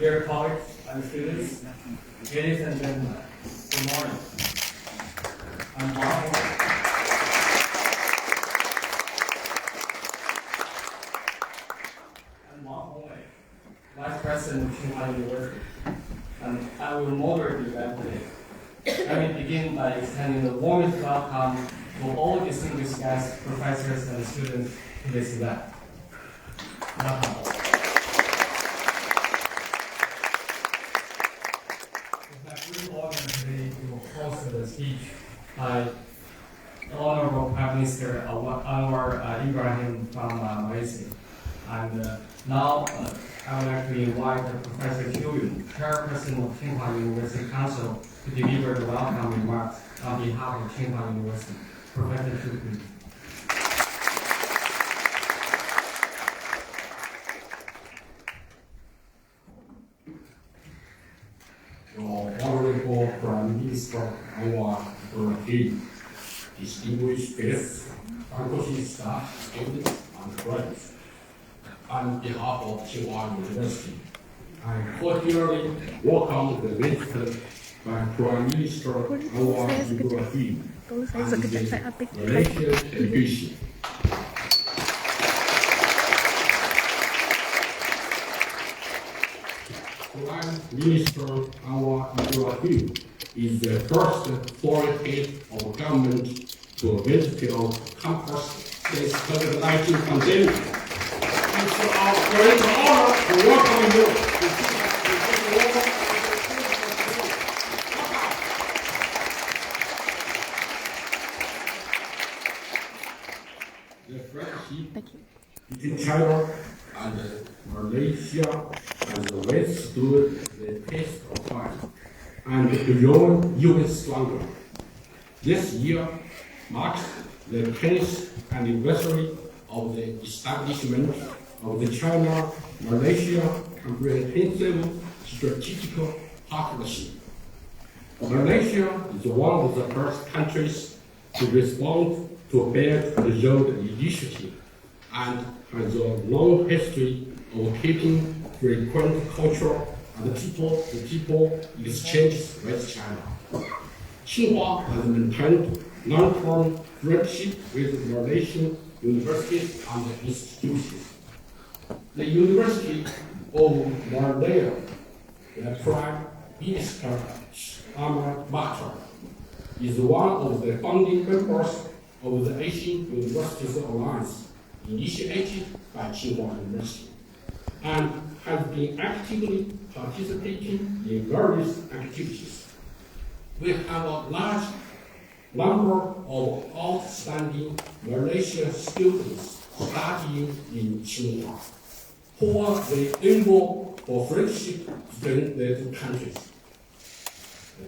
Dear colleagues and students, ladies and gentlemen, good morning. I'm Wang Hongwei, Vice President of Tsinghua University, and I will moderate the event today. Let me begin by extending the warmest welcome to all distinguished guests, professors, and students to this event. Welcome. Today to host the speech by the Honorable Prime Minister Anwar Ibrahim from Malaysia. And now I would like to invite Professor Qiu Yun, Chairperson of Tsinghua University Council, to deliver the welcome remarks on behalf of Tsinghua University. Professor Qiu, please. Honorable Prime Minister Anwar Ibrahim, distinguished guests, faculty, staff, students, and friends, on behalf of Tsinghua University, I cordially welcome the visit by Prime Minister Anwar Ibrahim and the Malaysian delegation. Prime Minister Anwar Ibrahim is the first foreign head of government to visit our campus since COVID-19 pandemic. It's our great honor to welcome you. The friendship between China and Malaysia has withstood the test of time and grown even stronger. This year marks the 10th anniversary of the establishment of the China-Malaysia Comprehensive Strategic Partnership. Malaysia is one of the first countries to respond to Belt and Road Initiative and has a long history of keeping frequent cultural and people-to-people exchanges with China. Tsinghua has maintained long-term friendship with Malaysian universities and institutions. The University of Malaya, the Prime Minister Ahmad Matar, is one of the founding members of the Asian Universities Alliance, initiated by Tsinghua University, and has been actively participating in various activities. We have a large number of outstanding Malaysian students studying in Tsinghua, who are the symbol for friendship between the two countries.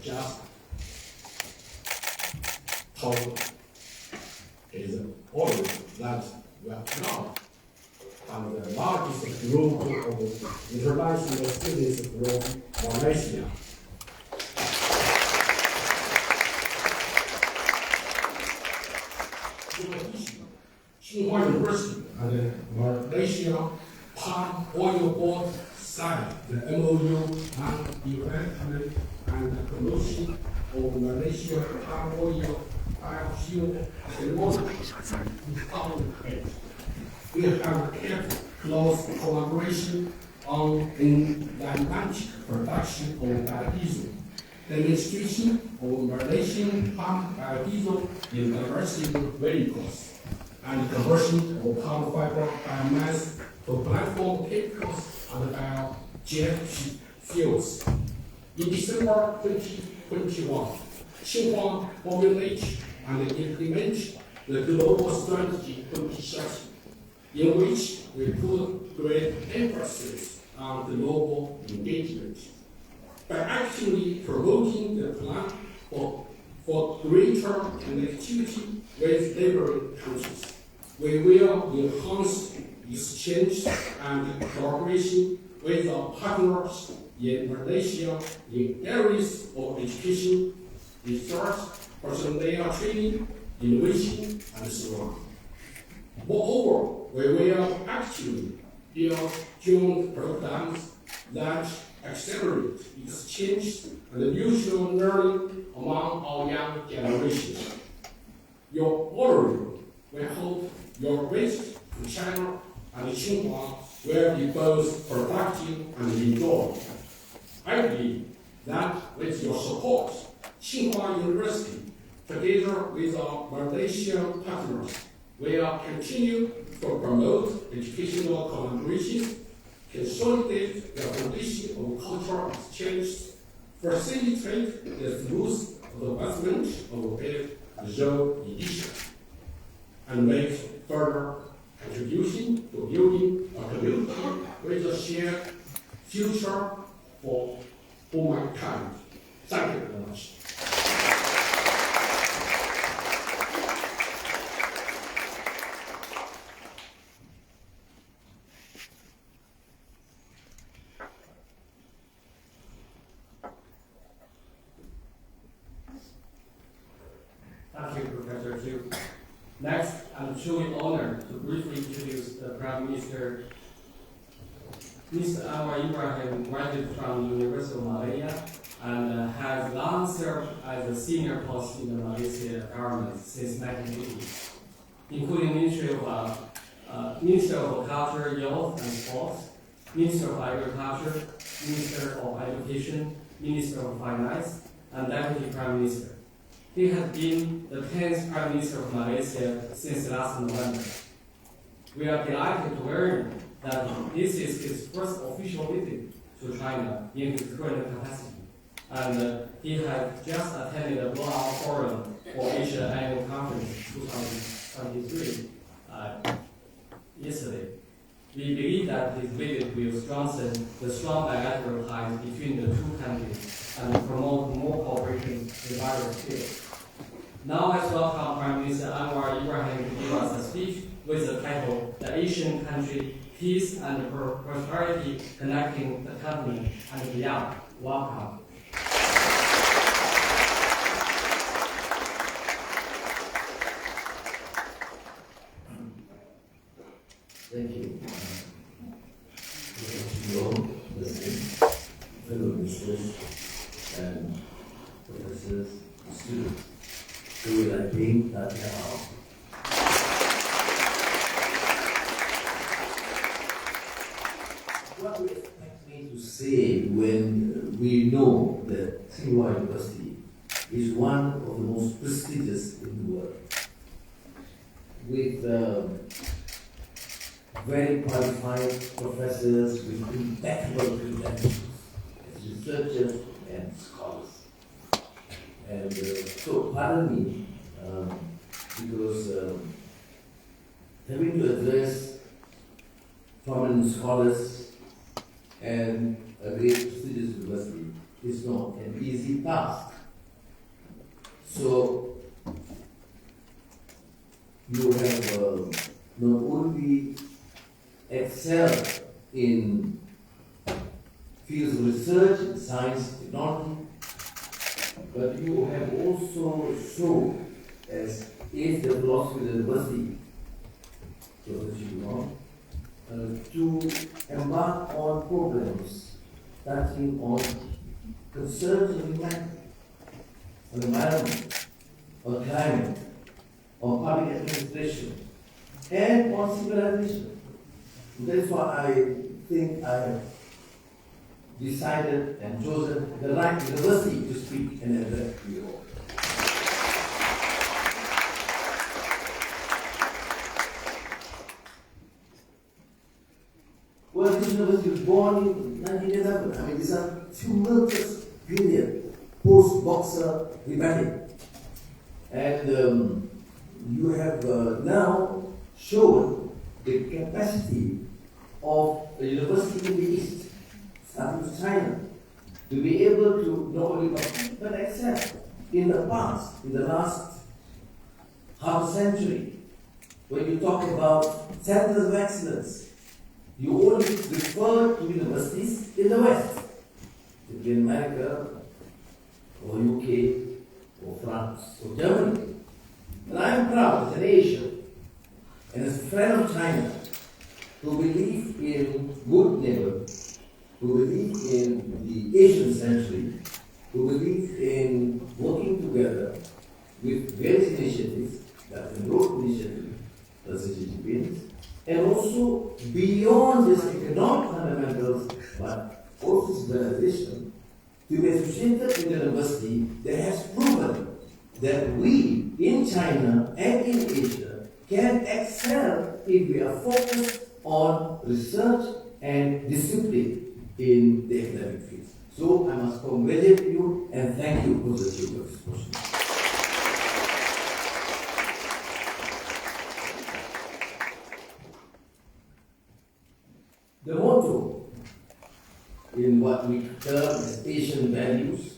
Just told is always that we are proud and the largest group of international students from Malaysia. In addition, Tsinghua University and Malaysia Palm Oil Board signed the MOU on development and promotion of Malaysia palm oil biofuel technology in 2008. We have kept close collaboration on dynamic production of biodiesel, demonstration of Malaysian palm biodiesel in commercial vehicles, and conversion of palm fiber biomass to platform chemicals and biojet fuels. In December 2021, Tsinghua formulated and implemented the Global Strategy 2030, in which we put great emphasis on global engagement. By actively promoting the plan for greater connectivity with neighboring countries, we will enhance exchange and cooperation with our partners in Malaysia in areas of education, research, personnel training, innovation, and so on. Moreover, we will actively build joint programs that accelerate exchange and mutual learning among our young generations. Your overview, we hope your visit to China and Tsinghua will be both productive and enjoyable. I believe that with your support, Tsinghua University, together with our Malaysian partners, will continue to promote educational collaboration, consolidate the foundation of cultural exchange, facilitate the smooth advancement of Belt and Road initiative, and make further contribution to building a community with a shared future for all mankind. Thank you very much. Thank you, Professor Zhu. Next, I'm truly honored to briefly introduce the Prime Minister. Mr. Anwar Ibrahim graduated from the University of Malaya and has long served as a senior post in the Malaysian government since 1980, including Minister of Culture, Youth and Sports, Minister of Agriculture, Minister of Education, Minister of Finance, and Deputy Prime Minister. He has been the 10th Prime Minister of Malaysia since last November. We are delighted to learn that this is his first official visit to China in his current capacity, and he has just attended the Blowout Forum for Asia Annual Conference 2023 yesterday. We believe that his visit will strengthen the strong bilateral ties between the two countries and promote more cooperation in various fields. Now let's welcome Prime Minister Anwar Ibrahim to give us a speech with the title, The Asian Country, Peace and Prosperity Connecting the Continent and Beyond. Welcome. Thank you. Fellow ministers and professors and students. I think that now what do you expect me to say when we know that Tsinghua University is one of the most prestigious in the world, with very qualified professors with impeccable credentials as researchers and scholars. And so, pardon me, because having to address prominent scholars and a great prestigious university is not an easy task. So, you have not only excelled in fields of research in science and technology, but you have also shown, as is the philosophy of the university, to embark on programs touching on concerns of humanity, on the environment, on climate, on public administration, and on civilization. That's why I think I have decided and chosen the right university to speak and address you all. Well, this university was born in 1911. I mean, these are tumultuous period, post-Boxer rebellion. And you have now shown the capacity of a university in the East, starting with China, to be able to not only compete but excel. In the past, in the last half a century, when you talk about centers of excellence, you only refer to universities in the West, could be in America, or UK, or France, or Germany. And I am proud as an Asian and as a friend of China to believe in good neighbor, to believe in that we in China and in Asia can excel if we are focused on research and discipline in the academic field. So I must congratulate you and thank you for the achievement of this question. The motto in what we term as Asian values,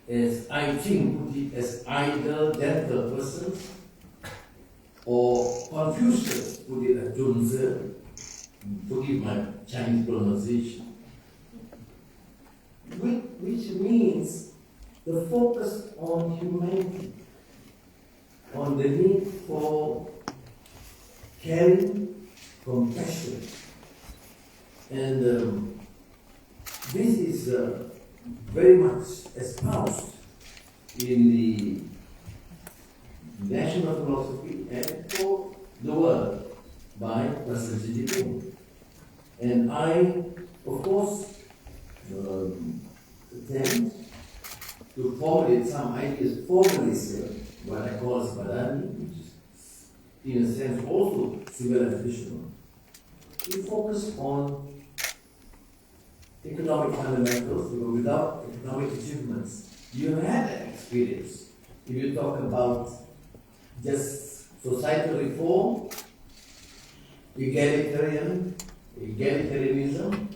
as I think put it as either dental persons or Confucius put it as Zhongzi, forgive my Chinese pronunciation, which means the focus on humanity, on the need for caring, compassion. And this is very much espoused in the national philosophy and for the world by Professor Xi Jinping. And I, of course, attempt to formulate some ideas formally, what I call Spadani, which is in a sense also civilizational. We focus on economic fundamentals, because without economic achievements, you have had that experience. If you talk about just societal reform, egalitarianism,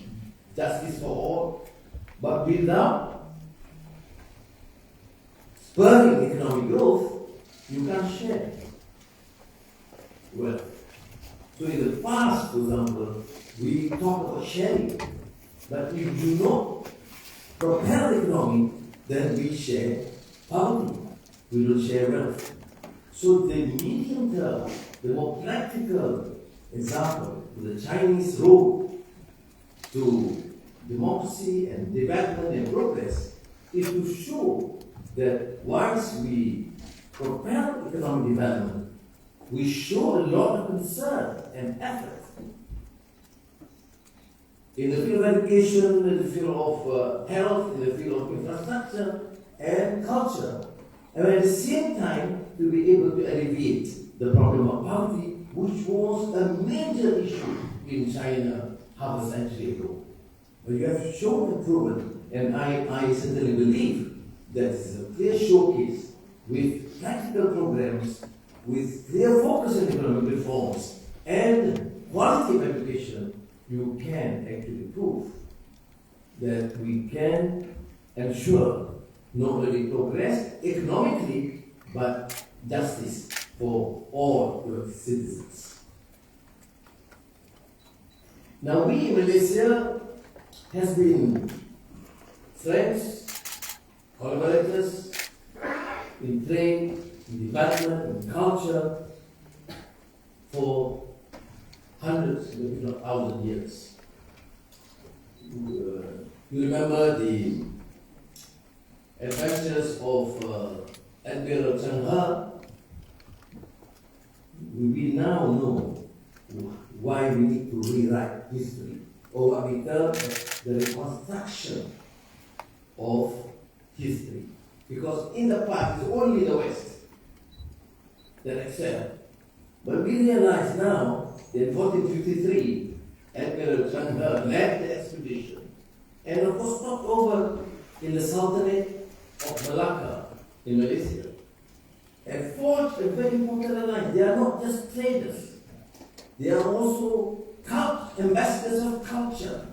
justice for all, but without spurring economic growth, you can't share wealth. So in the past, for example, we talk about sharing, but if you do not propel the economy, then we share poverty. We don't share wealth. So the medium term, the more practical example, the Chinese road to democracy and development and progress is to show that once we propel economic development, we show a lot of concern and effort in the field of education, in the field of health, in the field of infrastructure and culture, and at the same time to be able to alleviate the problem of poverty, which was a major issue in China half a century ago. But you have shown improvement, and I certainly believe that is a clear showcase with practical programs, with clear focus on economic reforms and quality of education. You can actually prove that we can ensure not only progress economically, but justice for all your citizens. Now we in Malaysia has been friends, collaborators in trade, in development, in culture for hundreds, if not thousands years. You remember the adventures of Admiral Cheng He? We now know why we need to rewrite history, or what we term the reconstruction of history. Because in the past, it's only the West that excelled. But we realize now that in 1453, Admiral Cheng He led the expedition and of course stopped over in the Sultanate of Malacca in Malaysia and forged a very important alliance. They are not just traders, they are also ambassadors of culture.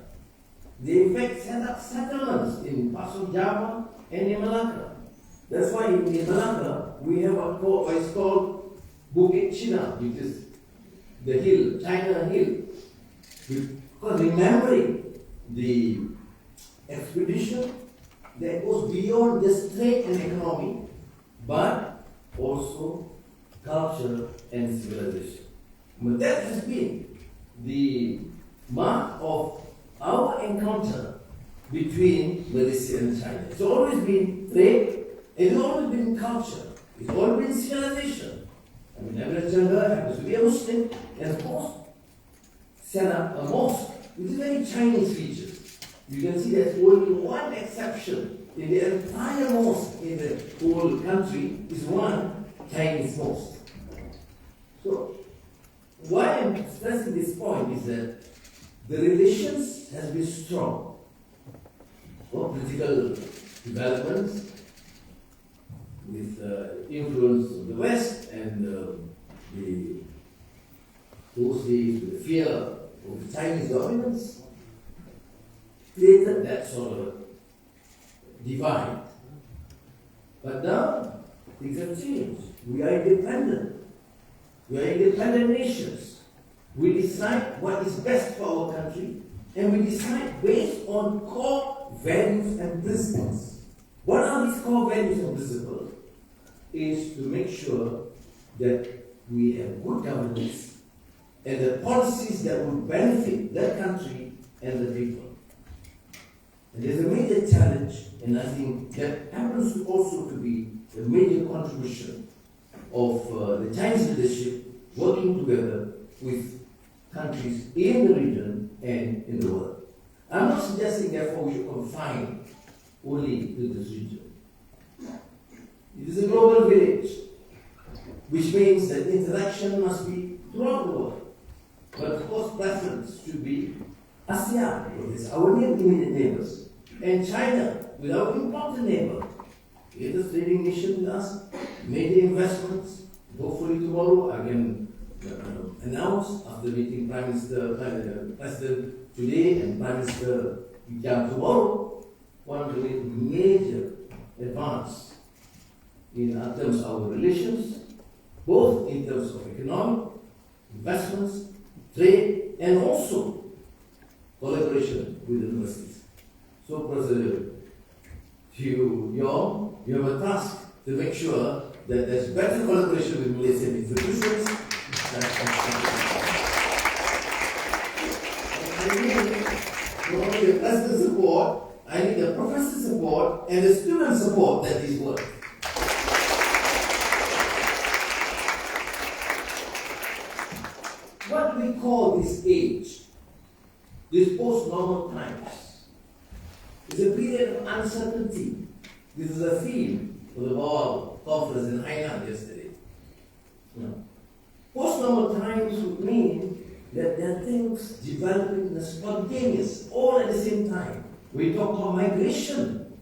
They in fact set up settlements in parts of Java and in Malacca. That's why in Malacca we have what is called Bukit China, which is the hill, China Hill. Because remembering the expedition that goes beyond just trade and economy, but also culture and civilization. But that has been the mark of our encounter between Malaysia and China. It's always been trade, it's always been culture, it's always been civilization. I mean, Admiral Cheng He happens to be a Muslim, and of course, set up a mosque with very Chinese features. You can see there's only one exception in the entire mosque, in whole country is one Chinese mosque. So, why I'm stressing this point is that the relations has been strong for political developments with influence of the West and those days with the fear of the Chinese dominance created that sort of divide. But now things have changed. We are independent. We are independent nations. We decide what is best for our country, and we decide based on core values and principles. What are these core values and principles? Is to make sure that we have good governance and the policies that will benefit that country and the people. And there's a major challenge, and I think that happens also to be a major contribution of the Chinese leadership working together with countries in the region and in the world. I'm not suggesting, therefore, we should confine only to this region. It is a global village, which means that interaction must be throughout the world. But of course, preference should be ASEAN, which is our immediate neighbors, and China, with our important neighbor. Greatest trading nation with us, major investments. Hopefully tomorrow I can announce, after meeting President today and Prime Minister tomorrow, one to make major advance in terms of our relations, both in terms of economic, investments, trade, and also collaboration with universities. So, President Hugh Yong, you have a task to make sure that there's better collaboration with Malaysian institutions. I need not only the president's support, I need the professor's support and the student support that is work. What we call this age, this post-normal times, is a period of uncertainty. This is a theme for the World Conference in Hainan yesterday. Post-normal times would mean that there are things developing in a spontaneous, all at the same time. We talk about migration.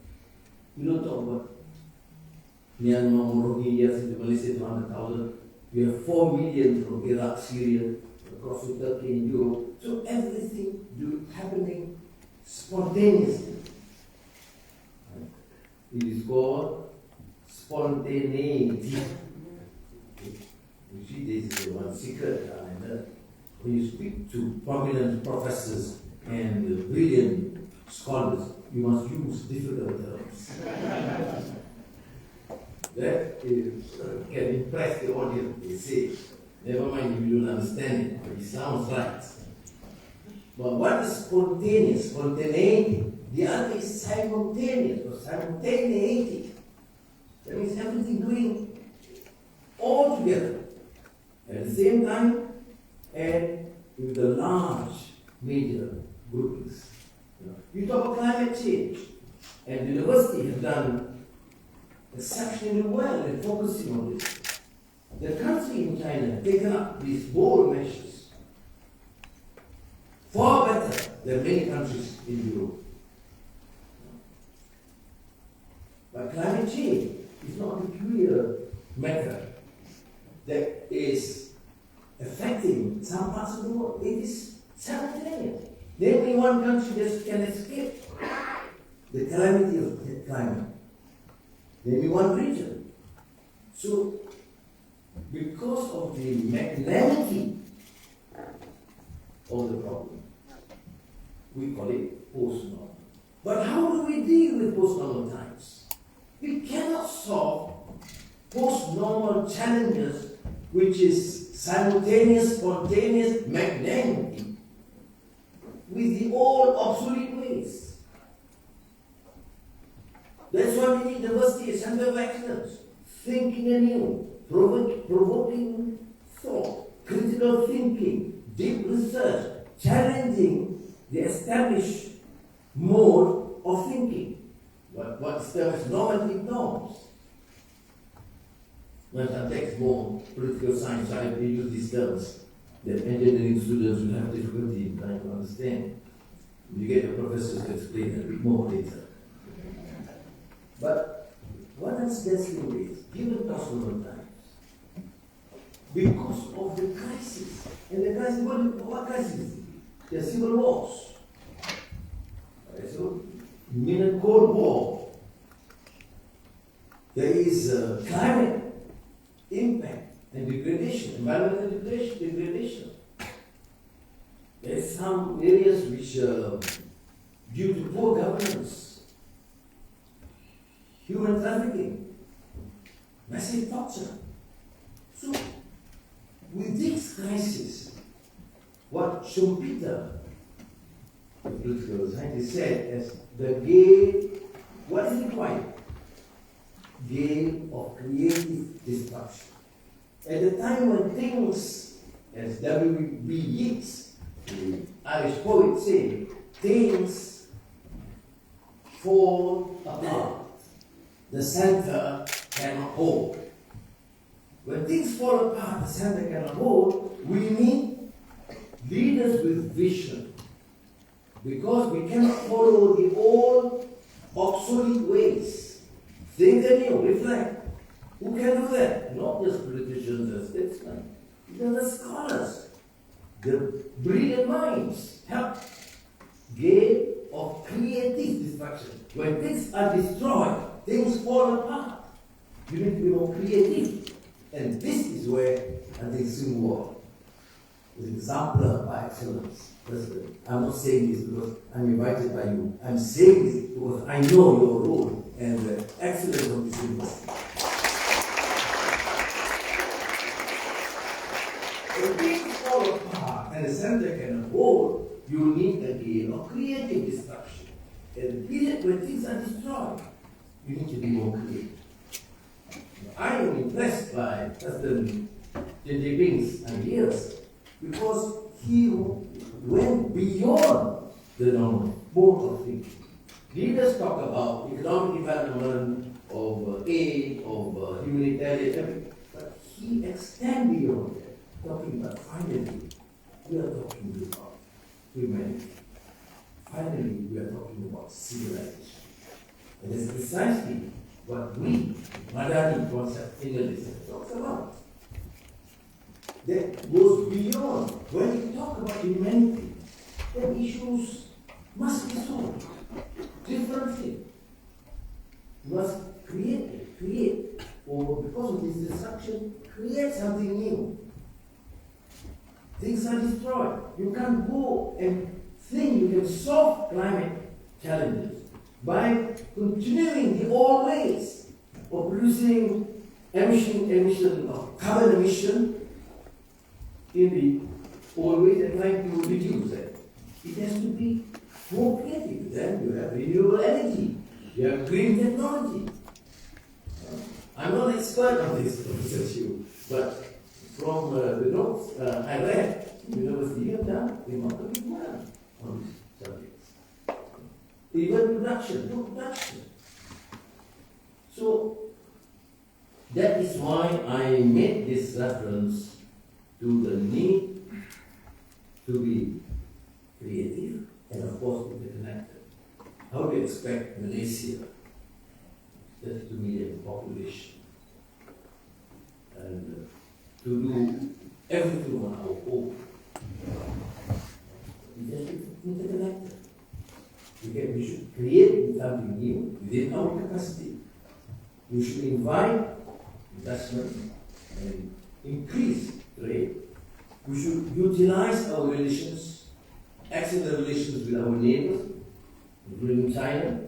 We don't talk about Myanmar, Rohingya, into Malaysia, 200,000. We have 4 million from Iraq, Syria, across to Turkey and Europe. So everything happening spontaneously. It is called spontaneity. You see, this is the one secret. When you speak to prominent professors and brilliant scholars, you must use difficult terms. That can impress the audience. They say, never mind if you don't understand it, but it sounds right. But what is spontaneous? Spontaneity. The other is simultaneous or simultaneity. That means everything doing all together at the same time and with the large major groupings. You talk about climate change, and the university has done exceptionally well in focusing on this. The country in China has taken up these bold measures far better than many countries in Europe. But climate change is not a peculiar matter that is affecting some parts of the world. It is simultaneous. Namely, one country just can escape the calamity of the climate. Maybe one region. So, because of the magnanimity of the problem, we call it post-normal. But how do we deal with post-normal times? We cannot solve post-normal challenges, which is simultaneous, spontaneous magnanimity, with the old obsolete ways. That's why we need diversity, a center of excellence, thinking anew, provoking thought, critical thinking, deep research, challenging the established mode of thinking. What's termed as normative norms. when I take more political science, I use these terms that engineering students will have difficulty in trying to understand. You get your professors to explain a bit more later. But what I'm suggesting is, given possible times, because of the crisis, and the crisis, what crisis is it? There are civil wars. So, in a Cold War, there is climate impact and degradation, environmental degradation. There are some areas which, due to poor governance, human trafficking, massive torture. So, with this crisis, what Schumpeter, the political scientist, said as the game, what is required? Game of creative destruction. At the time when things, as W.B. Yeats, the Irish poet, say, things fall apart. The center cannot hold. When things fall apart, the center cannot hold, we need leaders with vision. Because we cannot follow the old, obsolete ways. Think anew, reflect. Who can do that? Not just politicians and statesmen. They're the scholars. The brilliant minds help game of creative destruction. When things are destroyed, things fall apart. You need to be more creative. And this is where I think Singapore is an example by excellence. I'm not saying this because I'm invited by you. I'm saying this because I know your role and the excellence of this university. When things fall apart and the center cannot hold, you need a game of creative destruction. At the period when things are destroyed, you need to be more creative. I am impressed by President J.J. Bing's ideas because he went beyond the normal mode of thinking. Leaders talk about economic development, of aid, of humanitarian everything, but he extended beyond that, talking about finally, we are talking about humanity. Finally, we are talking about civilization. And that's precisely what we, Madani concept English, talks about. That goes beyond. When we talk about humanity, then issues must be solved. Different things. You must create, or because of this destruction, create something new. Things are destroyed. You can't go and think you can solve climate challenges by continuing the old ways of producing emission of carbon emission in the old ways and trying to reduce it. It has to be more creative. Then you have renewable energy, you have green technology. I'm not an expert on this, Professor Chiu, but from the notes I read, University have done remarkably well on these subjects. Even production. So that is why I made this reference to the need to be creative and of course interconnected. How do you expect Malaysia, 32 million population, and to do everything on our own? We just interconnected. We should create something new within our capacity. We should invite investment and increase trade. We should utilize our relations, excellent relations with our neighbors, including China,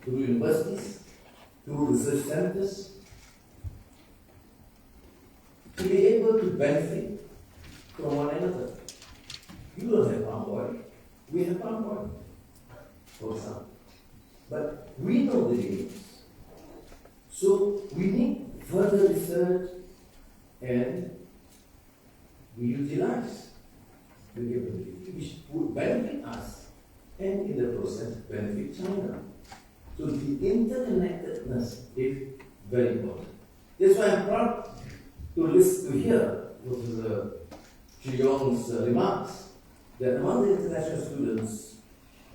through universities, through research centers, to be able to benefit from one another. You don't have palm oil, we have palm oil, for example. But we know the limits. So we need further research and we utilize the capability which would benefit us and in the process benefit China. So the interconnectedness is very important. That's why I'm proud to hear Professor Chiyong's remarks that among the international students,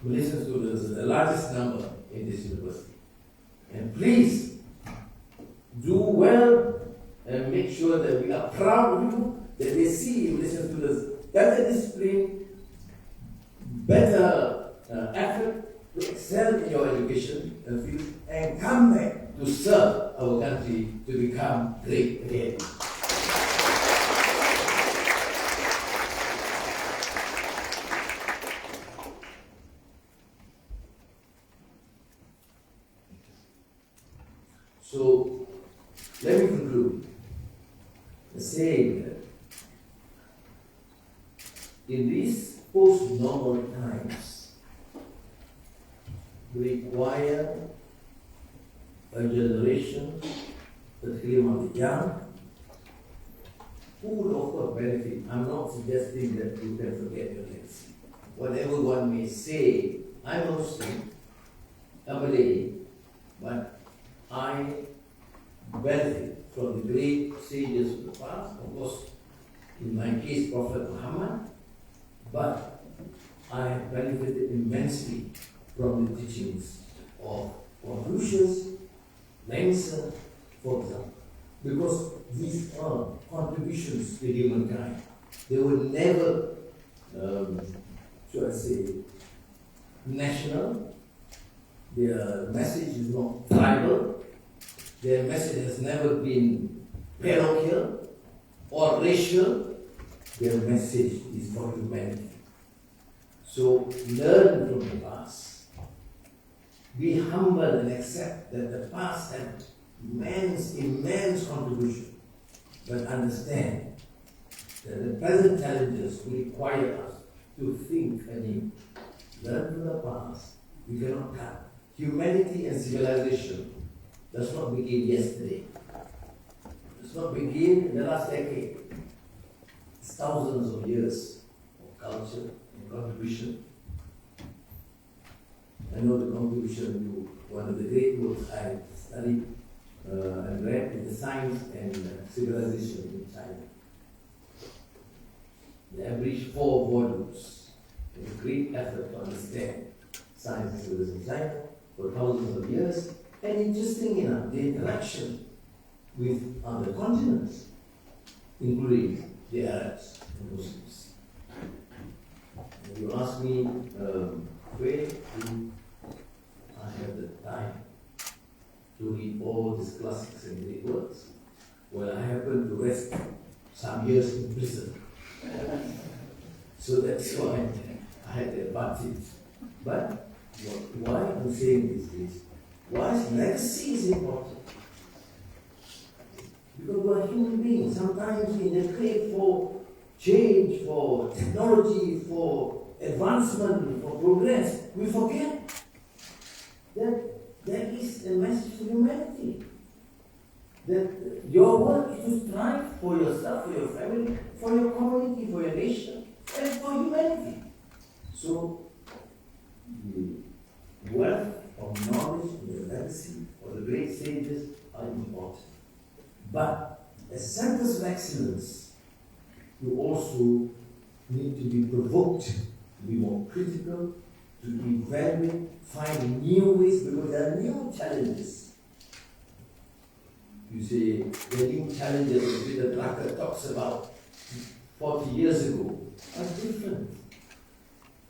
Malaysian students is the largest number in this university. And please do well and make sure that we are proud of you, that they see Malaysian students better discipline, better effort to excel in your education and field, and come back to serve our country to become great again. So, let me conclude by saying that in these post-normal times, we require a generation, particularly among the young, who would offer benefit. I'm not suggesting that you can forget your legacy. Whatever one may say, I'm a Muslim, a Malay, but I benefit from the great sages of the past, of course, in my case, Prophet Muhammad, but I have benefited immensely from the teachings of Confucius, Langston, for example, because these are contributions to humankind. They were never, should I say, national. Their message is not tribal. Their message has never been parochial or racial. Their message is for humanity. So learn from the past. Be humble and accept that the past had immense contribution. But understand that the present challenges require us to think anew. Learn from the past. We cannot cut. Humanity and civilization does not begin yesterday. Does not begin in the last decade. It's thousands of years of culture and contribution. I know the contribution to one of the great books I studied and read in the Science and Civilization in China. They have reached 4 volumes in a great effort to understand science and civilization in China for thousands of years. And interesting enough, the interaction with other continents, including the Arabs and Muslims. And you ask me, where do I have the time to read all these classics and great works? Well, I happen to rest some years in prison. So that's why I had the advantage. But why I'm saying this is, why legacy is important? Because we are human beings. Sometimes in the crave for change, for technology, for advancement, for progress, we forget that there is a message to humanity. That your work is to strive for yourself, for your family, for your community, for your nation, and for humanity. So, the wealth of knowledge and the legacy of the great sages are important. But as centers of excellence, you also need to be provoked, to be more critical, to evaluate, find new ways, because there are new challenges. You see, the new challenges that Peter Drucker talks about 40 years ago are different.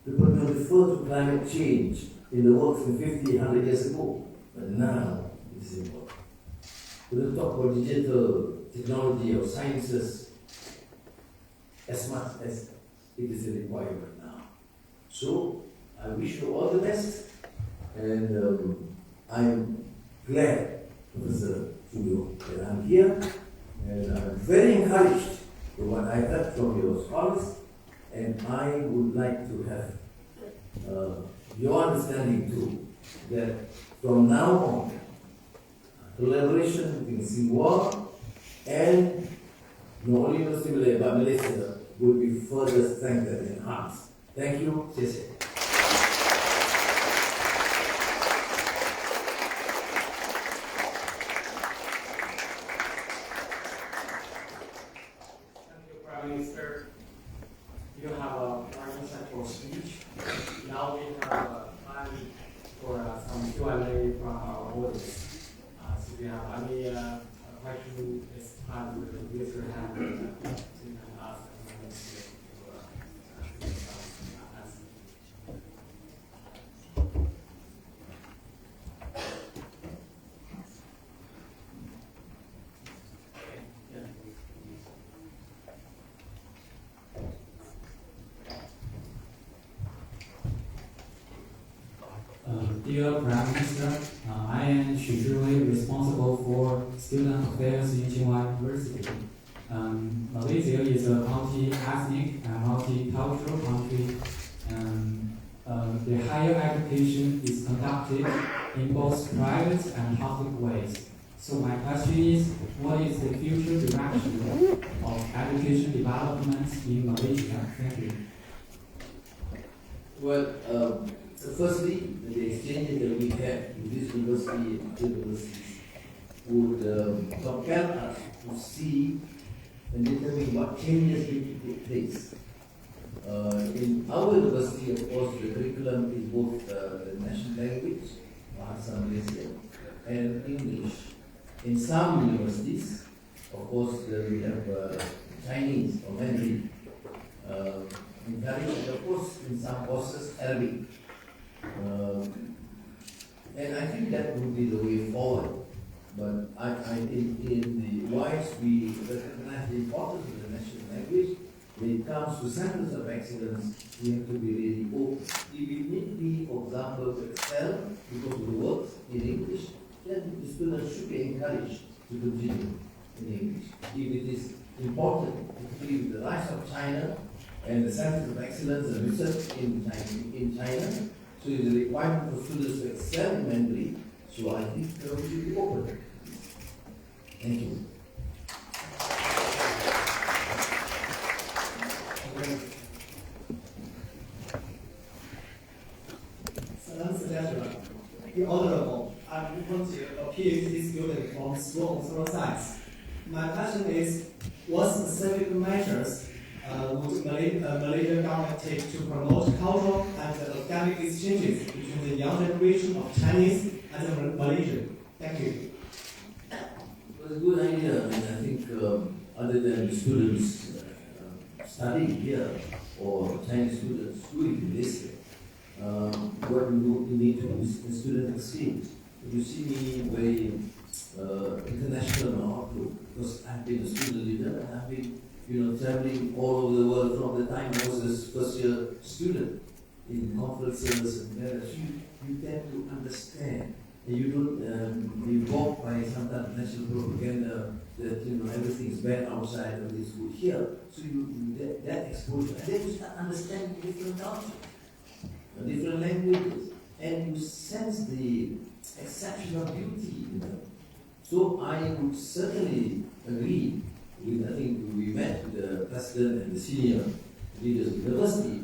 People will refer to climate change in the works from 50, 100 years ago, but now it is important. We will talk about digital technology or sciences as much as it is a requirement now. So, I wish you all the best, and I'm glad, Professor Julio, that I'm here, and I'm very encouraged by what I heard from your scholars, and I would like to have your understanding too, that from now on, collaboration between Singapore and not only Malaysia but Malaysia will be further strengthened and enhanced. Thank you. 谢谢. if you have any question, it's time to raise your hand. You can ask and ask. Dear Prime Minister, I am Xu Zhiwei, responsible for student affairs in Tsinghua University. Malaysia is a multi-ethnic and multicultural country. The higher education is conducted in both private and public ways. So my question is, what is the future direction of education development in Malaysia? Thank you. Well, firstly, the exchanges that we have in this university and other universities would compel us to see and determine what changes need to take place. In our university, of course, the curriculum is both the national language, Bahasa Malaysia, and English. In some universities, of course, we have Chinese or Mandarin. In English, of course, in some courses, Arabic. And I think that would be the way forward. But I think in the whilst we recognize the importance of the national language, when it comes to centers of excellence, we have to be really open. If we need to be, for example, to excel because of the work in English, then the students should be encouraged to continue in English. If it is important, particularly with the rise of China and the centers of excellence and research in China, so it is a requirement for students to excel in Mandarin. So I think we should be open. Thank you. Salam Suggestion. The Honorable, I'm a PhD student from School of Social Science. My question is, what specific measures would Malaysian government take to promote cultural and academic exchanges between the young generation of Chinese and Malaysian? Thank you. It was a good idea, and I think other than the students studying here or Chinese students doing this, what we need to do is student exchange. If you see me very international now, because I've been a student leader and I've been traveling all over the world from the time I was a first year student in conferences and marriage. You tend to understand. And you don't be walked by some kind of national propaganda that everything is bad outside, everything is good here. So that exposure, and then you start understanding different cultures, different languages, and you sense the exceptional beauty in them. So I would certainly agree with, I think we met with the president and the senior leaders of the university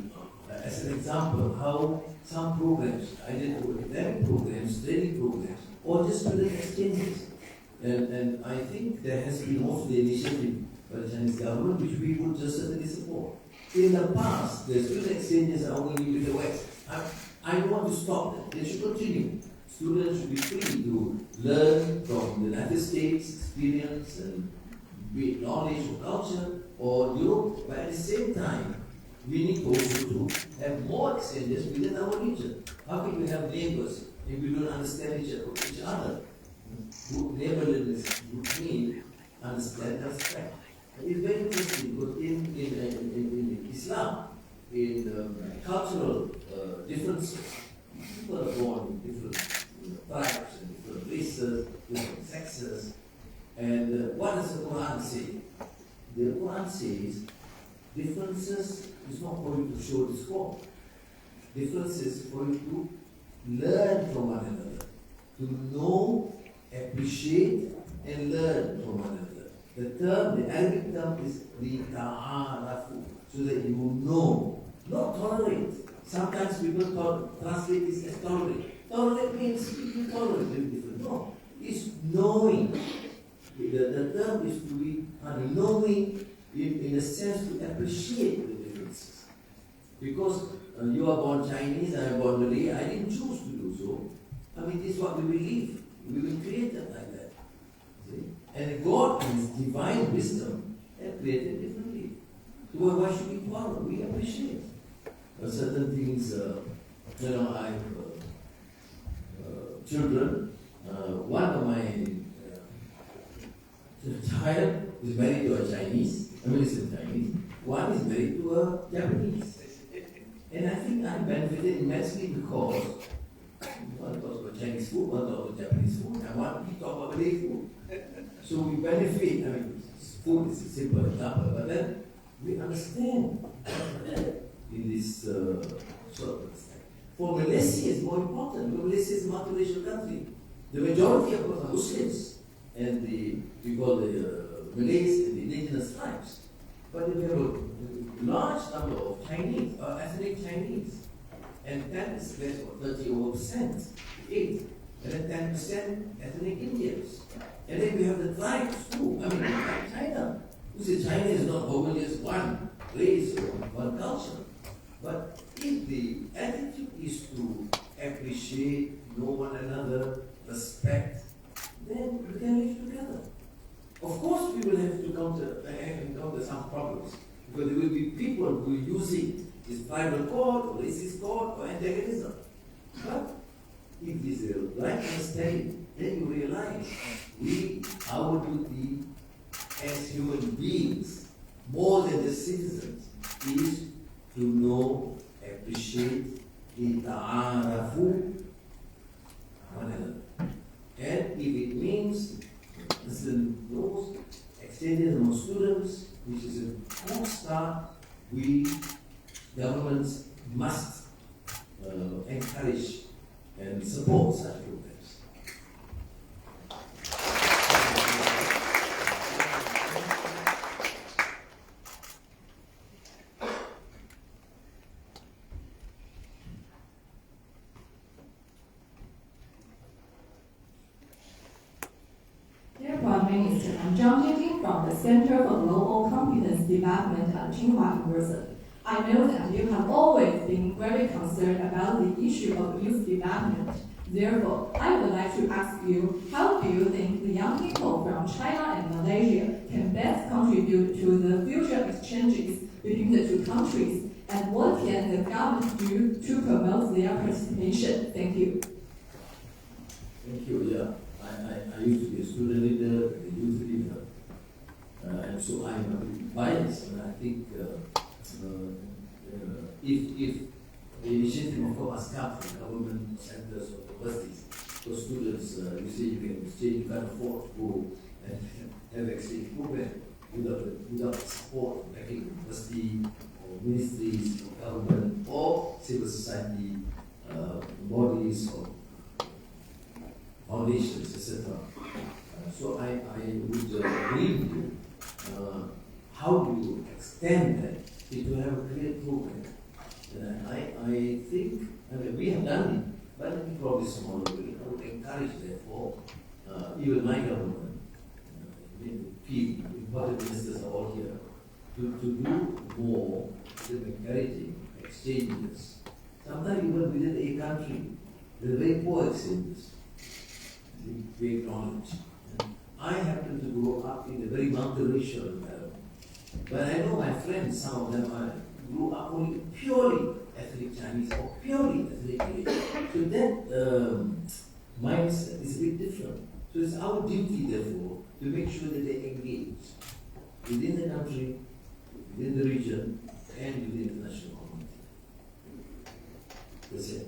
as an example how some programs, either academic programs, training programs, or just student exchanges. And I think there has been also the initiative by the Chinese government which we would just certainly support. In the past, the student exchanges are only with the West. I don't want to stop them. They should continue. Students should be free to learn from the United States experience and be knowledge of culture or Europe, but at the same time, we need also to have more exchanges within our region. How can we have neighbors if we don't understand each other? Neighborliness would mean understand and respect. It's very interesting because in Islam, in cultural differences, people are born in different tribes and different races, different sexes. And what does the Quran say? The Quran says differences is not for you to show discord. Differences for you to learn from one another, to know, appreciate, and learn from one another. The Arabic term is lita'arafu, so that you know, not tolerate. Sometimes people translate this as tolerate. Tolerate means you tolerate them different. No, it's knowing. The term is to be knowing in a sense to appreciate the differences. Because you are born Chinese, I am born Malay, I didn't choose to do so. I mean, this is what we believe. We were created like that. divine wisdom and created differently. So why should we quarrel? We appreciate certain things. I have children. One of my child is married to a Chinese, American Chinese. One is married to a Japanese. And I think I benefited immensely because one talks about Chinese food, one talks about Japanese food, and one we talk about Malay food. So we benefit. I mean, food is a simple example, but then we understand in this sort of extent. For Malaysia, it's more important. Malaysia is a multiracial country. The majority of us are Muslims, and we call the Malays and the indigenous tribes. But we have a large number of Chinese, ethnic Chinese, and 10% or 30%, 8, and then 10% ethnic Indians. And then we have the tribes too. I mean, like China. You see, China is not homogeneous one race or one culture. But if the attitude is to appreciate, know one another, respect, then we can live together. Of course, we will have to encounter some problems, because there will be people who are using this tribal code or racist code or antagonism. But if this is a right understanding, then you realize our duty as human beings, more than the citizens, is to know, appreciate, ta'arafu one another. And if it means those extended among students, which is a good start, governments must encourage and support such programs. Dear Prime Minister, I'm Zhang Jingjing from the Center for Global Competence Development at Tsinghua University. I know that you have always been very concerned about the issue of youth development. Therefore, I would like to ask you, how do you think the young people from China and Malaysia can best contribute to the future exchanges between the two countries, and what can the government do to promote their participation? Thank you. Thank you. Yeah, I used to be a student leader, a youth leader, and so I'm biased, and I think if the initiative of course come from government centers or universities, for students, you say you can exchange, you can't afford to go and have exchange program without support, like university or ministries or government or civil society bodies or foundations, etc. So I would agree with you. How do you extend that? It will have a clear program. I think, we have done it, but we probably some other way. I would encourage, therefore, even my government, important ministers are all here, to do more in encouraging exchanges. Sometimes even within a country, there are very poor exchanges. We acknowledge. I happen to grow up in a very multiracial environment. But I know my friends, some of them grew up only purely ethnic Chinese or purely ethnic Indian. So that mindset is a bit different. So it's our duty, therefore, to make sure that they engage within the country, within the region, and within the international community. That's it.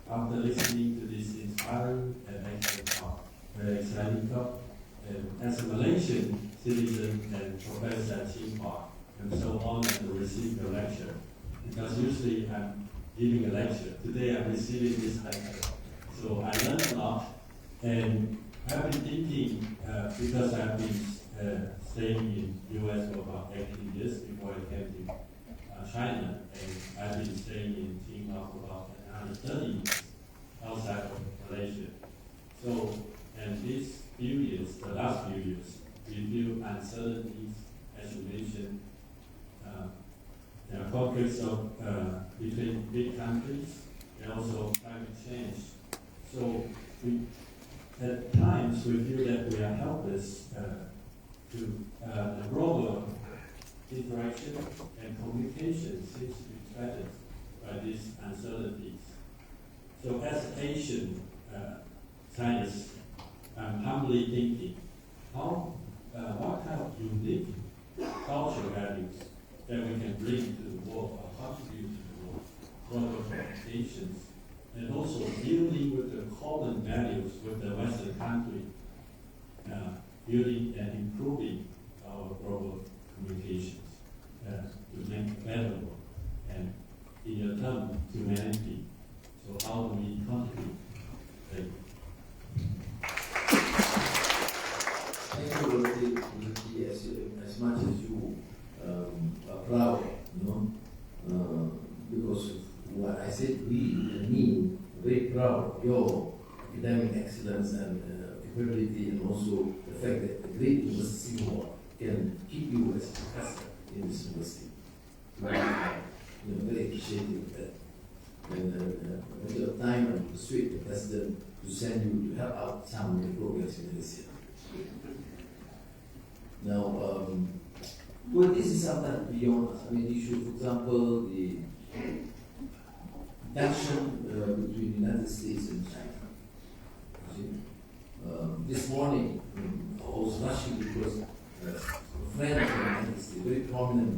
After listening to this inspiring and excellent talk, very exciting talk, as a Malaysian citizen and professor at Tsinghua, I'm so honored to receive your lecture, because usually I'm giving a lecture. Today I'm receiving this lecture. So I learned a lot, and I've been thinking, because I've been staying in US for about 18 years before I came to China, and I've been staying in Tsinghua for about 30 years outside of Malaysia. So, and these few years, the last few years, we feel uncertainties, as you mentioned, there are conflicts between big countries and also climate change. So at times we feel that we are helpless to the global interaction and communication seems to be threatened by these uncertainties. So as Asian scientists, I'm humbly thinking, what kind of unique cultural values that we can bring to the world or contribute to the world, global communications, and also dealing with the common values with the Western country, building and improving our global communications to make it better world and in your term, humanity. So how do we contribute? Thank you. Thank you, Rudy, as much as you are proud, because what I said, me, very proud of your academic excellence and capability, and also the fact that the great University Singapore can keep you as a professor in this university. Very appreciative of that. And a bit of time and persuade the president to send you to help out some of the programs in this year. Now, well, this is sometimes beyond us. I mean, the issue, for example, the tension between the United States and China. This morning, I was rushing because a friend of the United States, a very prominent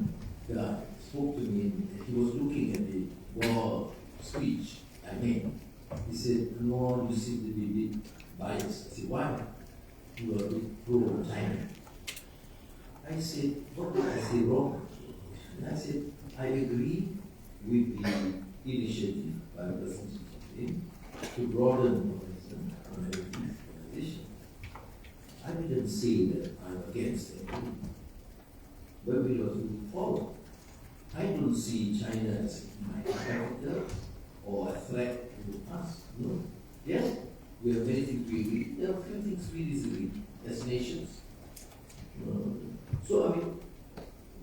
guy, spoke to me, and he was looking at the war speech I made. He said, "No, you seem to be a bit biased." I said, "Why?" "You are a bit pro-China." I said, "What did I say wrong?" And I said, "I agree with the initiative by President Xi to broaden organization. I didn't say that I'm against it, but we have to follow. I don't see China as my competitor or a threat to us. No. Yes, we have many things we agree. There are a few things we disagree as nations. So, I mean,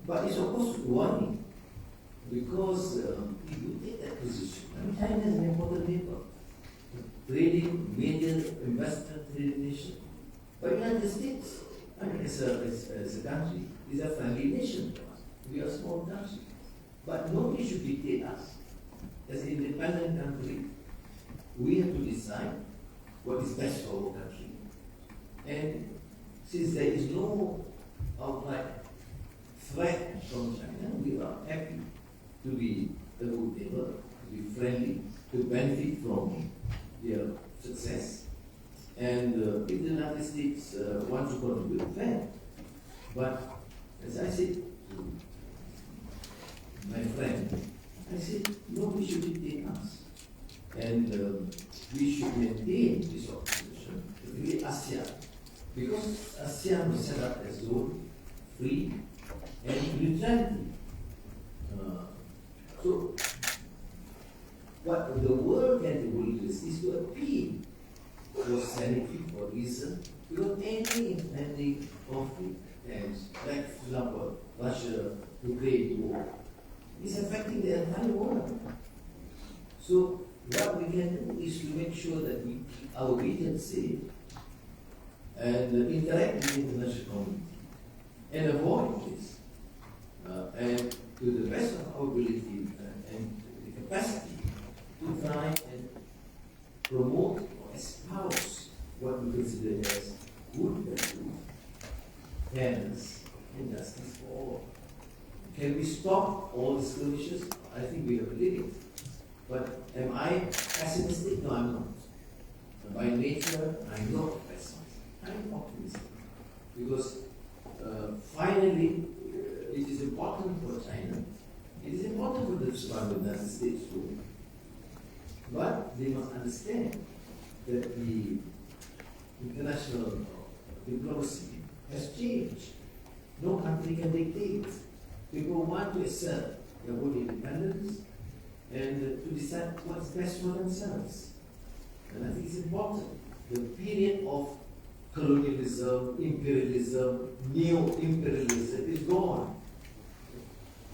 but it's of course warning, because if you take that position, I mean, China is an important neighbor, trading, major investment nation. But United States, I mean, as a country, is a friendly nation to us. We are a small country. But nobody should dictate us. As an independent country, we have to decide what is best for our country. And since there is no outright threat from China, we are happy to be a good neighbor, to be friendly, to benefit from their success. And if the United States wants to contribute, fair. But as I said to my friend, I said, nobody should dictate us. And we should maintain this organization, particularly ASEAN. Because ASEAN was set up as zone, free, and neutrality. So, what the world can do is to appeal for sanity, for reason, because any impending conflict, and like, for example, Russia-Ukraine war, is affecting the entire world. So, what we can do is to make sure that we keep our region safe and interact with the international community and avoid this. And to the best of our ability and the capacity to try and promote or espouse what we consider as good values, fairness, and justice for all. Can we stop all the skirmishes? I think we have a limit. But am I pessimistic? No, I'm not. By nature, I'm not pessimist. I'm optimistic. Because finally, it is important for China. It is important for the United States too. But they must understand that the international diplomacy has changed. No country can dictate. People want to assert their own independence and to decide what's best for themselves. And I think it's important the period of colonialism, imperialism, neo-imperialism is gone.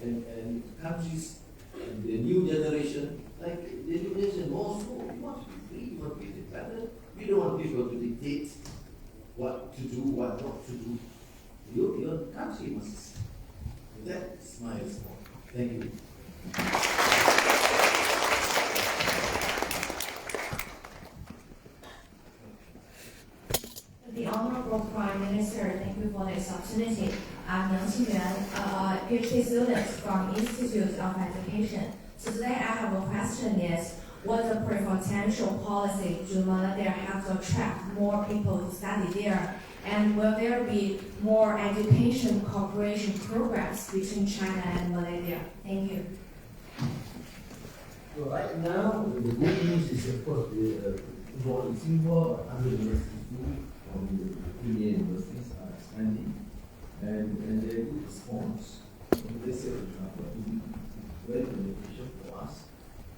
And countries, and the new generation, like the new generation also, we want to be free, we want to be independent. We don't want people to dictate what to do, what not to do. Your country must. That's my response. Thank you. The Honorable Prime Minister, thank you for this opportunity. I'm Yang Qingyuan, PhD student from Institute of Education. So today I have a question is, what's the potential policy to Malaysia have to attract more people to study there? And will there be more education cooperation programs between China and Malaysia? Thank you. So right now, the good news is of course for Singapore, other universities do, or the Indian universities are expanding, and there is good response. Malaysia, for example, it will be very beneficial for us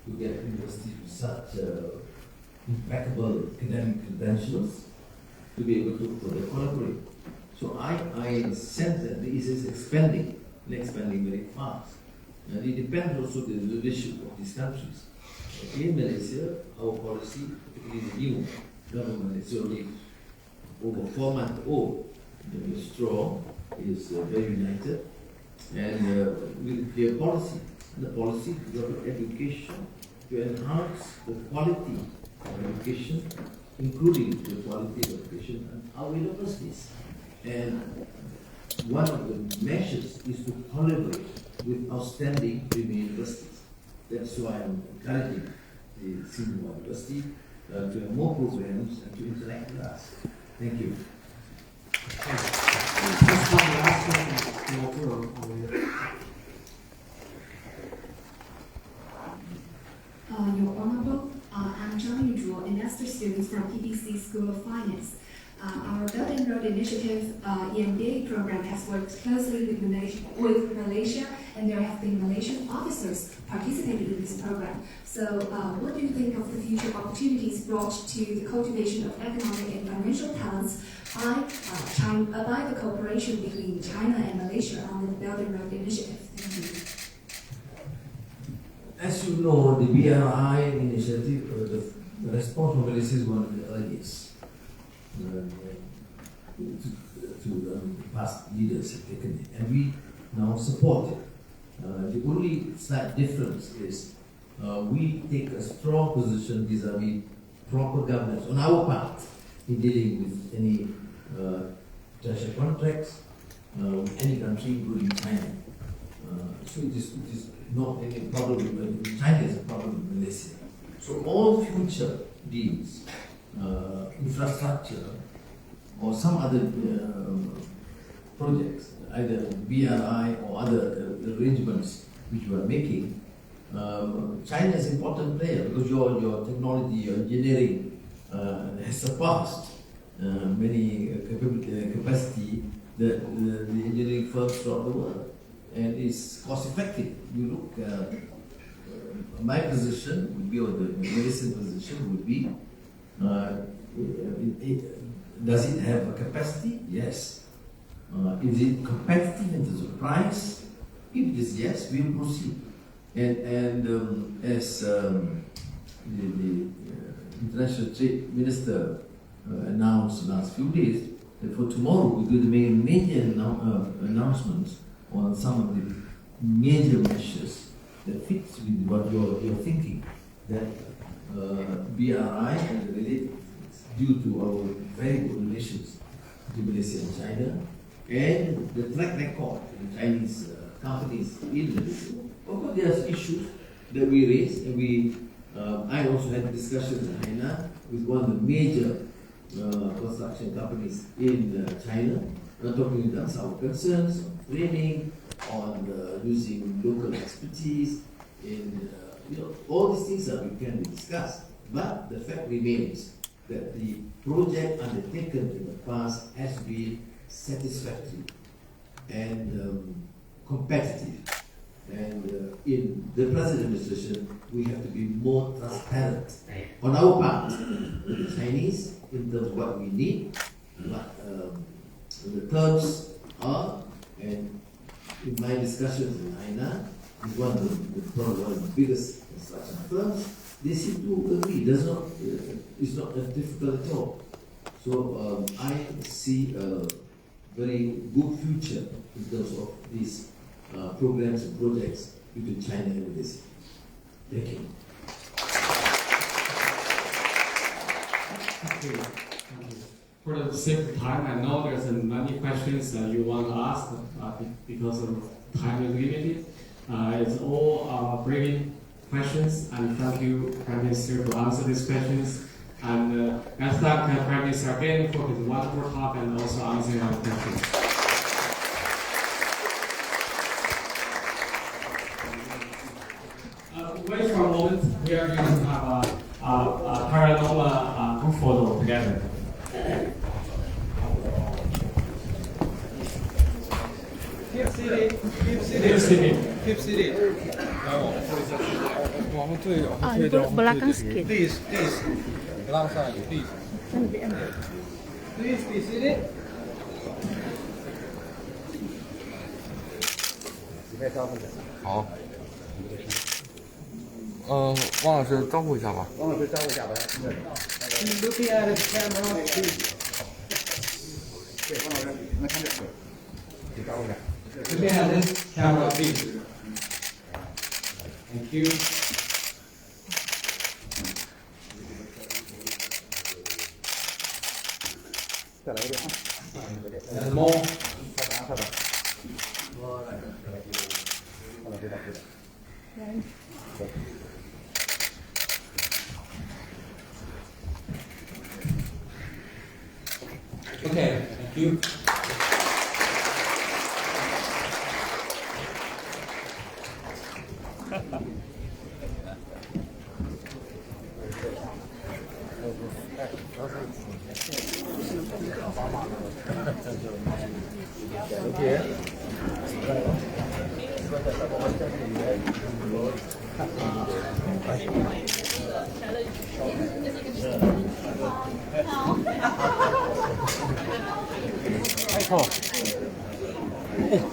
to get universities with such impeccable academic credentials to be able to further collaborate. So I sense that this is expanding, and expanding very fast. And it depends also on the leadership of these countries. In Malaysia, our policy, particularly the new government, is already over 4 months old. Very strong, is very united, and with clear policy. And the policy is about education to enhance the quality of education, including the quality of education and our universities. And one of the measures is to collaborate with outstanding premier universities. That's why I'm encouraging the Singapore University to have more programs and to interact with us. Thank you. Let's have the last question, Walter, over here. Your Honorable, I'm Zhang Yuzhuo, a master student from PBC School of Finance. Our Belt and Road Initiative EMBA program has worked closely with Malaysia, and there have been Malaysian officers participating in this program. So what do you think of the future opportunities brought to the cultivation of economic and financial talents by the cooperation between China and Malaysia on the Belt and Road Initiative? Thank you. As you know, the BRI initiative, the response from Malaysia is one of the earliest to past leaders have taken it, and we now support it. The only slight difference is we take a strong position vis-à-vis proper governance on our part in dealing with any international contracts with any country, including China. So it is not any problem with China, is a problem with Malaysia. So all future deals, infrastructure, or some other projects, either BRI or other arrangements which we are making, China is an important player because your technology, your engineering has surpassed many capacity the engineering firms throughout the world, and is cost effective. You look, my position would be, or the Malaysian position would be, does it have a capacity? Yes. Is it competitive in terms of price? If it is yes, we will proceed. And as the international trade minister announced last few days, that for tomorrow we will make major announcements on some of the major measures that fits with what you're thinking. That BRI and the related things, due to our very good relations with Malaysia and China, and the track record in Chinese companies in Malaysia. Of course, there are issues that we raise, and I also had a discussion in China with one of the major construction companies in China, talking about our concerns on training, on using local expertise, in all these things that we can discuss. But the fact remains that the project undertaken in the past has been satisfactory and competitive. And in the present administration, we have to be more transparent on our part with the Chinese in terms of what we need, what the terms are, and in my discussions in China, with one of the biggest construction firms, they seem to agree. It's not difficult at all. So I see a very good future in terms of these programs and projects between China and Malaysia. Thank you. Okay. For the sake of time, I know there's many questions that you want to ask because of time is limited. It's all briefing questions, and thank you, Prime Minister, to answer these questions. And let's thank Prime Minister again for his wonderful talk and also answering our questions. Wait for a moment. We are going to have a panorama group photo together. Keep sitting. Keep sitting. Keep sitting. Keep sitting. Please, please. Please be seated. 好。汪老师招呼一下吧。汪老师招呼一下吧。Looking at the camera, please. 对，汪老师，那看这个，你招呼一下。Looking at this camera, please. Thank you. 再来一遍啊。And more. 快点。Okay, thank you.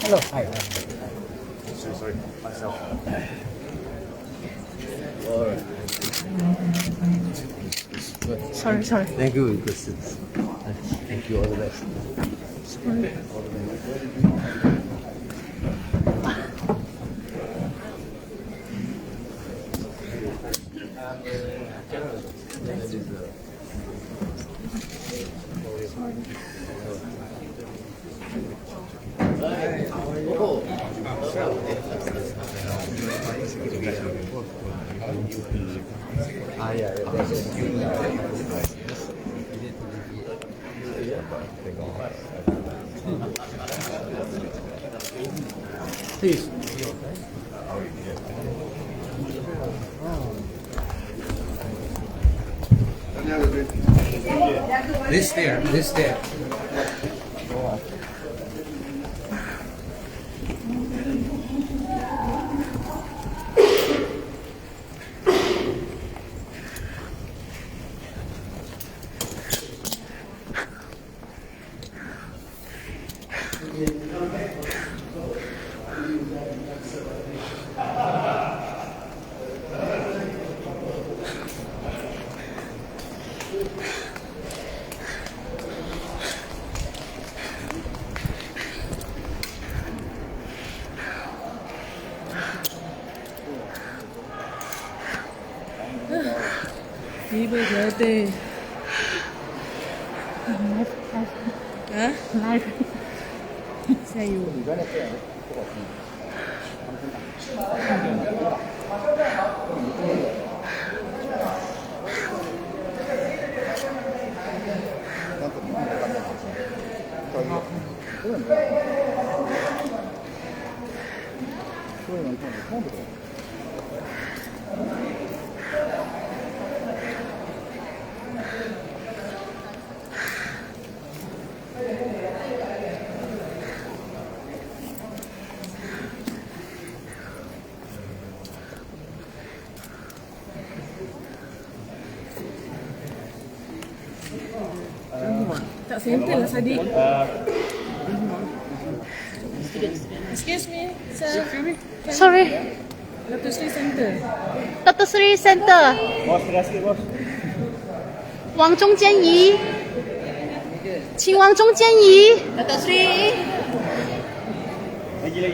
Hello. Hi. Sorry, myself. Sorry. Thank you. Thank you. All the best. Sorry. Please. This there. 입을 열 때, 라이브, 새우. Tak center lah Sadiq. Excuse me, sir. Sorry. Dr. Sri Center. Dr. Sri Center. Bos, terima kasih bos. 往中间移，请往中间移。Dr. Sri. Lagi.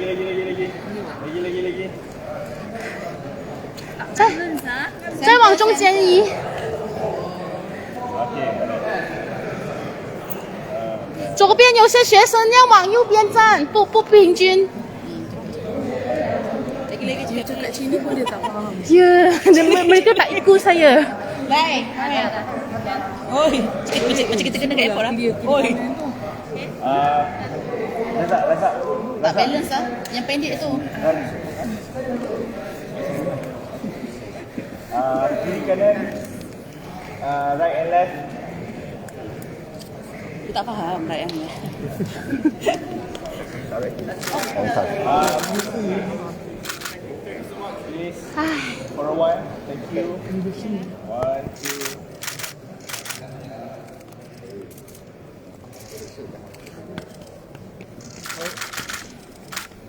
再往中间移。左边有些学生要往右边站，不平均。Dia cakap Cina pun dia tak faham. Ya, mereka tak ikut saya. Baik. Oi, macam kita kena kat airport lah. Oi. Lazak. Tak balance lah. Yang pendek tu. Kiri kanan, right and left. Aku tak faham right and left. Please, for a while. Thank you. 1, 2.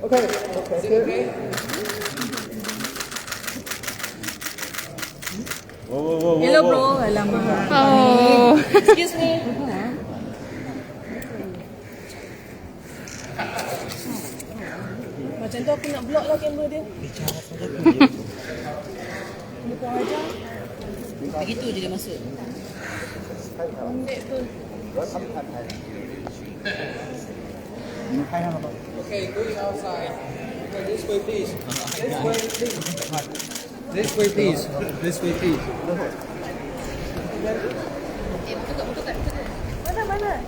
Okay. Whoa. Hello bro, alamak. Oh. Excuse me. Macam tu aku nak block lah kamera dia. Lupa ajar. Begitu je dia masuk. Pendek tu. Okay, going outside. Okay, this way, please. This way, please. Mana?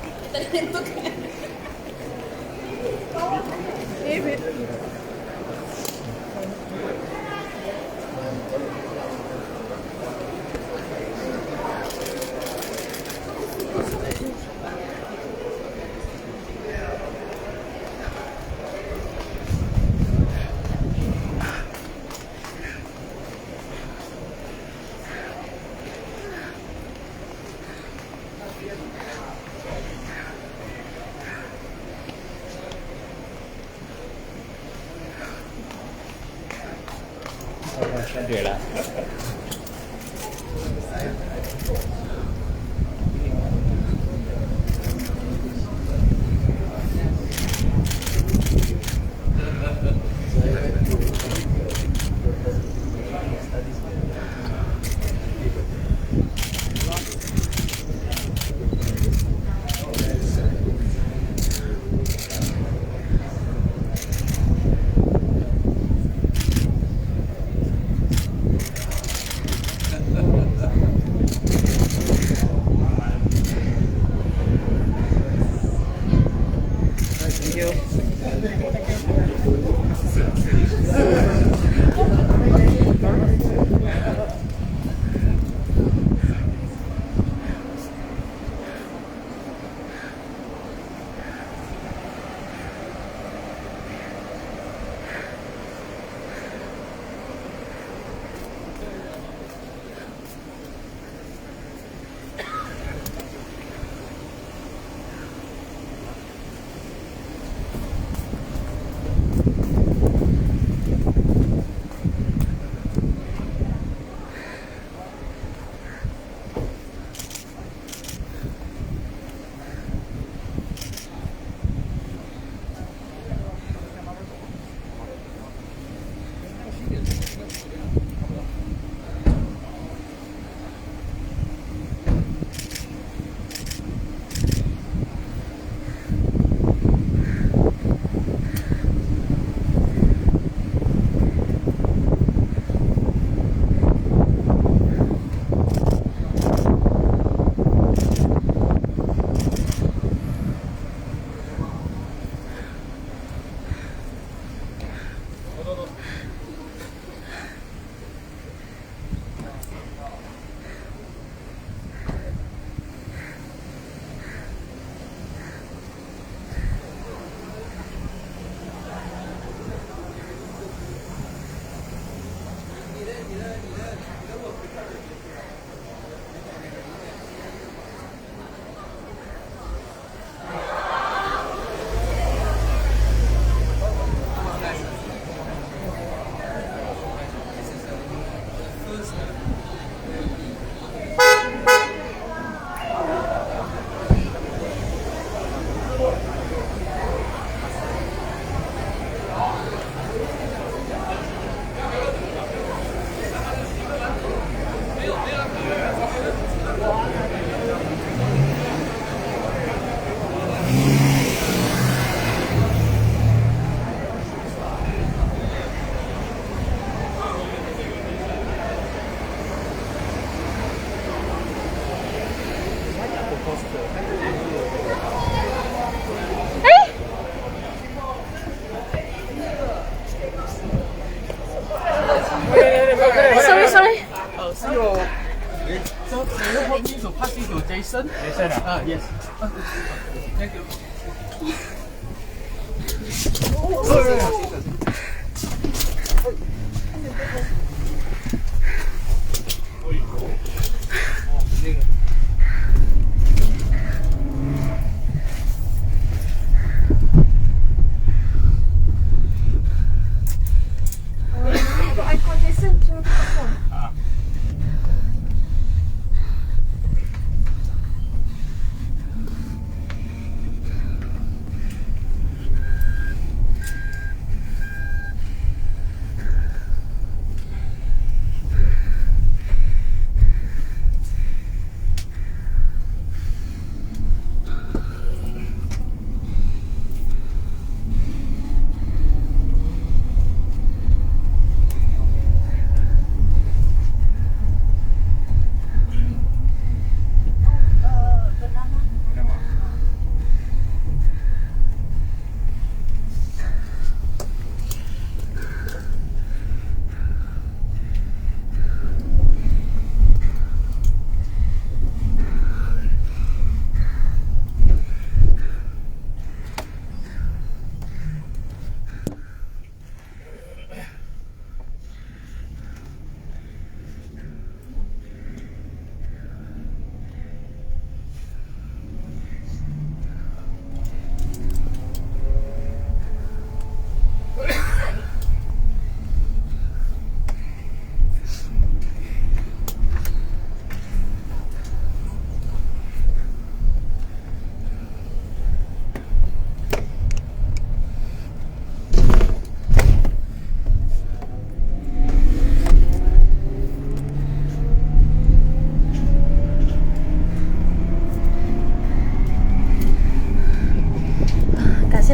Được lah. Yes, sir. Yes. Thank you. Thank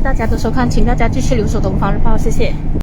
大家的收看，请大家继续留守东方日报，谢谢。